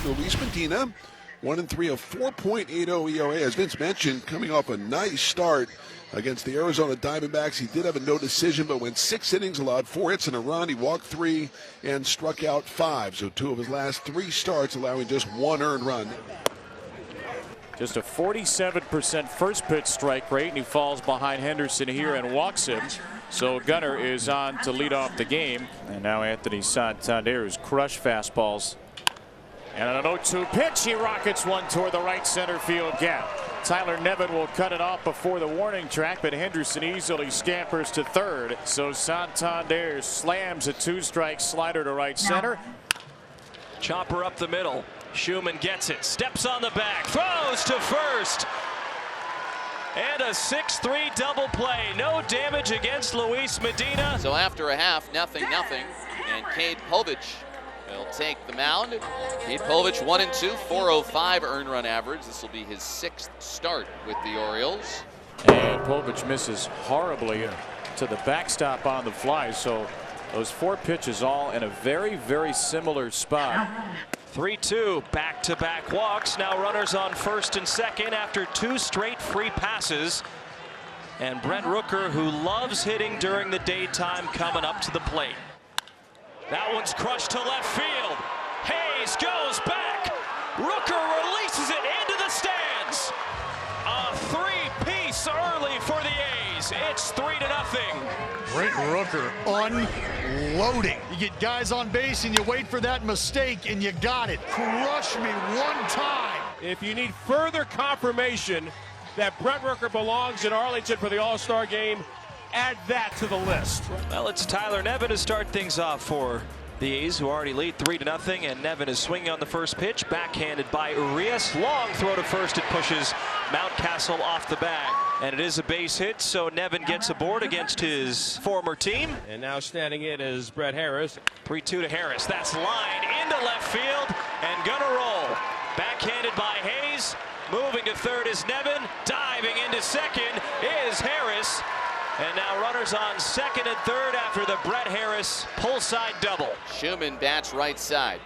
Luis Medina, 1-3, a 4.80 ERA. As Vince mentioned, coming off a nice start against the Arizona Diamondbacks. He did have a no decision, but went 6 innings, allowed 4 hits and a run. He walked 3 and struck out 5. So 2 of his last 3 starts allowing just 1 earned run. Just a 47% first pitch strike rate, and he falls behind Henderson here and walks him. So Gunnar is on to lead off the game. And now Anthony Santander's crush fastballs. And on an 0-2 pitch, he rockets one toward the right center field gap. Tyler Nevin will cut it off before the warning track, but Henderson easily scampers to third. So Santander slams a 2-strike slider to right center. Chopper up the middle. Schumann gets it, steps on the back, throws to first. And a 6-3 double play. No damage against Luis Medina. So after a half, 0-0, and Cade Povich will take the mound. Cade Povich 1-2, 4.05 earned run average. This will be his 6th start with the Orioles. And Povich misses horribly to the backstop on the fly. So those 4 pitches all in a very, very similar spot. 3-2, back-to-back walks. Now runners on first and second after 2 straight free passes. And Brent Rooker, who loves hitting during the daytime, coming up to the plate. That one's crushed to left field. Hayes goes back. Rooker releases it into the stands. A 3-piece early for the A's. It's 3-0. Brent Rooker unloading. You get guys on base and you wait for that mistake and you got it. Crush me one time. If you need further confirmation that Brent Rooker belongs in Arlington for the All-Star game, add that to the list. Well, it's Tyler Nevin to start things off for the A's, who already lead 3-0, and Nevin is swinging on the first pitch, backhanded by Urias. Long throw to first. It pushes Mountcastle off the bag, and it is a base hit, so Nevin gets aboard against his former team. And now standing in is Brett Harris. 3-2 to Harris. That's lined into left field and gonna roll. Backhanded by Hayes. Moving to third is Nevin. Diving into second is Harris. And now runners on second and third after the Brett Harris pull side double. Schumann bats right side.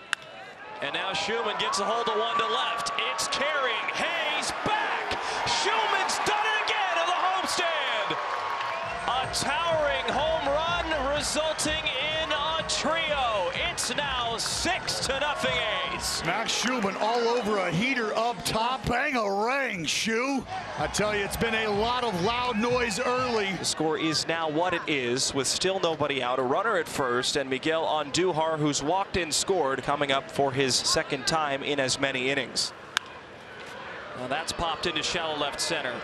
And now Schumann gets a hold of one to left. It's carrying Hayes back. Schumann's done it again on the homestand. A towering home run resulting in a trio. It's now 6-0 A's. Max Schumann all over a heater up top. Bang-a-rang, Shu. I tell you, it's been a lot of loud noise early. The score is now what it is, with still nobody out. A runner at first, and Miguel Andujar, who's walked in, scored, coming up for his 2nd time in as many innings. Well, that's popped into shallow left center.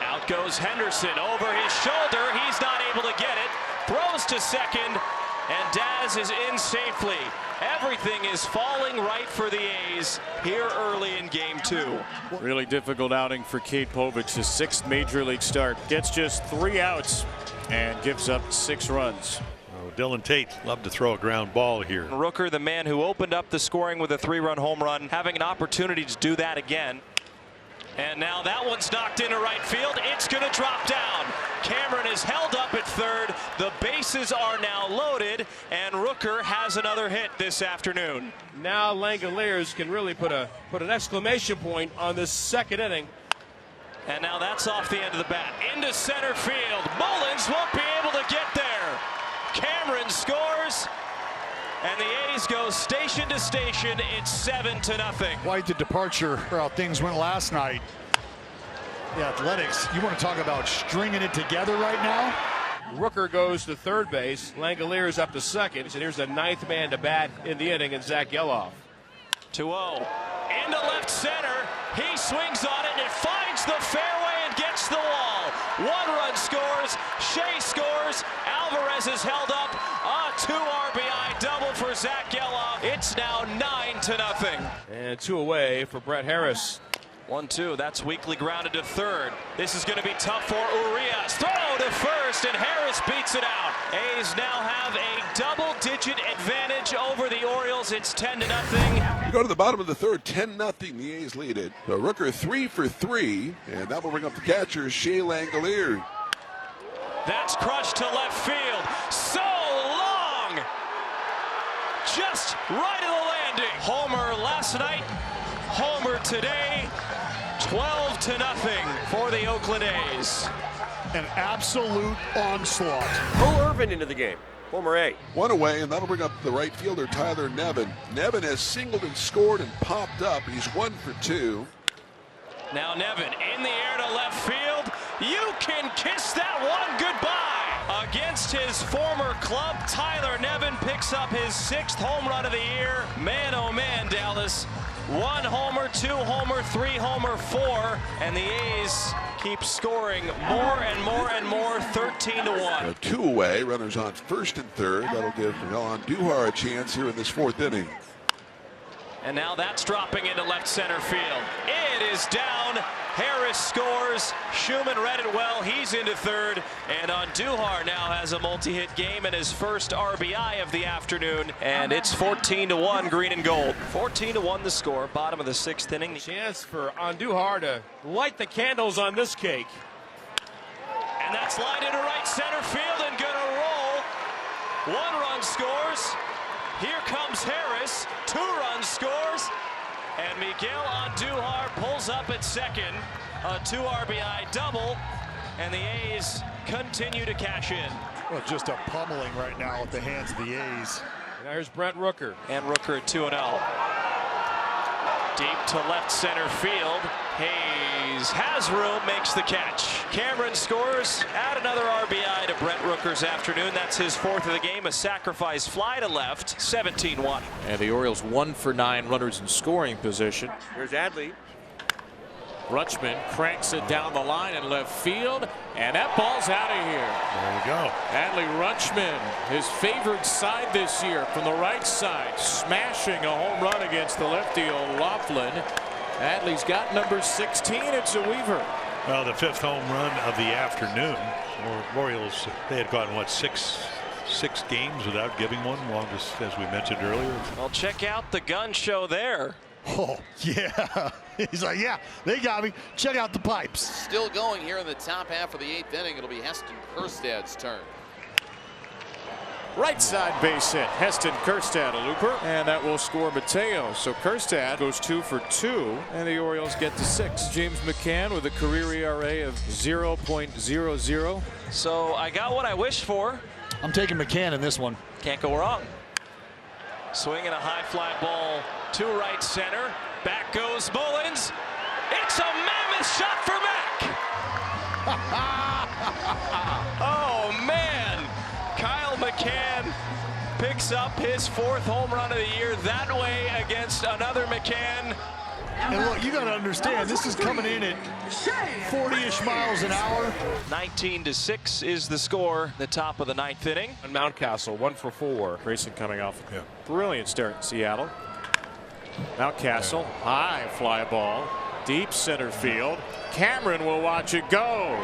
Out goes Henderson over his shoulder. He's not able to get it. Throws to second, and Daz is in safely. Everything is falling right for the A's here early in game 2. Really difficult outing for Cade Povich, his 6th major league start. Gets just 3 outs and gives up 6 runs. Oh, Dylan Tate loved to throw a ground ball here. Rooker, the man who opened up the scoring with a 3-run home run, having an opportunity to do that again. And now that one's knocked into right field. It's going to drop down. Cameron is held up at third. The bases are now loaded, and Rooker has another hit this afternoon. Now Langoliers can really put an exclamation point on this 2nd inning. And now that's off the end of the bat. Into center field. Mullins won't be able to get there. Cameron scores. And the A's go station to station. It's 7-0. Quite the departure for how things went last night. The Athletics, you want to talk about stringing it together right now? Rooker goes to third base. Langoliers up to second. And here's the 9th man to bat in the inning, and Zach Geloff. 2-0. Into left center. He swings on it, and it finds the fairway and gets the wall. 1 run scores. Shea scores. Alvarez is held up. A 2 RBI double for Zach Geloff. It's now 9-0. And 2 away for Brett Harris. 1-2. That's weakly grounded to third. This is going to be tough for Urias. Throw to first, and Harris beats it out. A's now have a double-digit advantage over the Orioles. It's 10-0. You go to the bottom of the third, 10-0. The A's lead it. So Rooker 3 for 3, and that will bring up the catcher, Shea Langoliers. That's crushed to left field. So long! Just right of the land. Randy. Homer last night, homer today. 12-0 for the Oakland A's. An absolute onslaught. Cole Irvin into the game. Homer A. One away, and that'll bring up the right fielder, Tyler Nevin. Nevin has singled and scored and popped up. He's 1 for 2. Now Nevin in the air to left field. You can kiss that one goodbye. Against his former club, Tyler Nevin picks up his 6th home run of the year. Man, oh man, Dallas. 1 homer, 2 homer, 3 homer, 4, and the A's keep scoring more and more and more. 13-1. 2 away, runners on first and third. That'll give Miguel Andujar a chance here in this 4th inning. And now that's dropping into left center field. It is down. Harris scores. Schumann read it well. He's into third. And Andujar now has a multi-hit game and his first RBI of the afternoon. And it's 14-1, green and gold. 14-1 the score. Bottom of the 6th inning. Chance for Andujar to light the candles on this cake. And that's lined into right center field and gonna roll. 1 run scores. Here comes Harris. 2 runs scores. And Miguel Andujar pulls up at second. A 2 RBI double. And the A's continue to cash in. Well, just a pummeling right now at the hands of the A's. Now here's Brent Rooker. And Rooker at 2-0. Deep to left center field. Hayes has room, makes the catch. Cameron scores. Add another RBI to Brent Rooker's afternoon. That's his 4th of the game. A sacrifice fly to left. 17-1. And the Orioles 1 for 9 runners in scoring position. Here's Adley. Rutschman cranks it down the line in left field, and that ball's out of here. There you go. Adley Rutschman, his favored side this year from the right side, smashing a home run against the lefty O'Loughlin. Adley's got number 16. It's a Weaver. Well, the 5th home run of the afternoon. Orioles, they had gotten, what, six games without giving one, longest, as we mentioned earlier. Well, check out the gun show there. Oh, yeah. He's like, yeah, they got me. Check out the pipes. Still going here in the top half of the 8th inning. It'll be Heston Kjerstad's turn. Right side base hit. Heston Kjerstad, a looper, and that will score Mateo. So Kjerstad goes 2 for 2, and the Orioles get to 6. James McCann with a career ERA of 0.00. So I got what I wished for. I'm taking McCann in this one. Can't go wrong. Swinging a high fly ball to right center. Back goes Mullins. It's a mammoth shot for Mack. Oh, man. Kyle McCann picks up his 4th home run of the year that way against another McCann. And look, you got to understand, this is coming in at 40-ish miles an hour. 19-6 is the score, the top of the 9th inning. And Mountcastle 1 for 4. Grayson coming off a brilliant start in Seattle. Mountcastle, high fly ball, deep center field. Cameron will watch it go.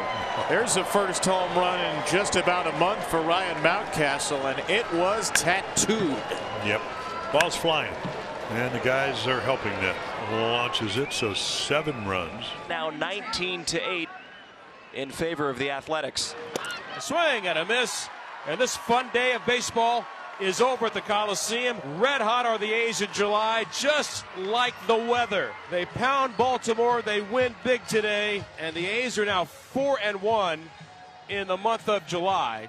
There's the first home run in just about a month for Ryan Mountcastle, and it was tattooed. Yep. Ball's flying. And the guys are helping that. Launches it, so 7 runs. Now 19-8 in favor of the Athletics. A swing and a miss. And this fun day of baseball is over at the Coliseum. Red hot are the A's in July, just like the weather. They pound Baltimore. They win big today. And the A's are now 4-1 in the month of July.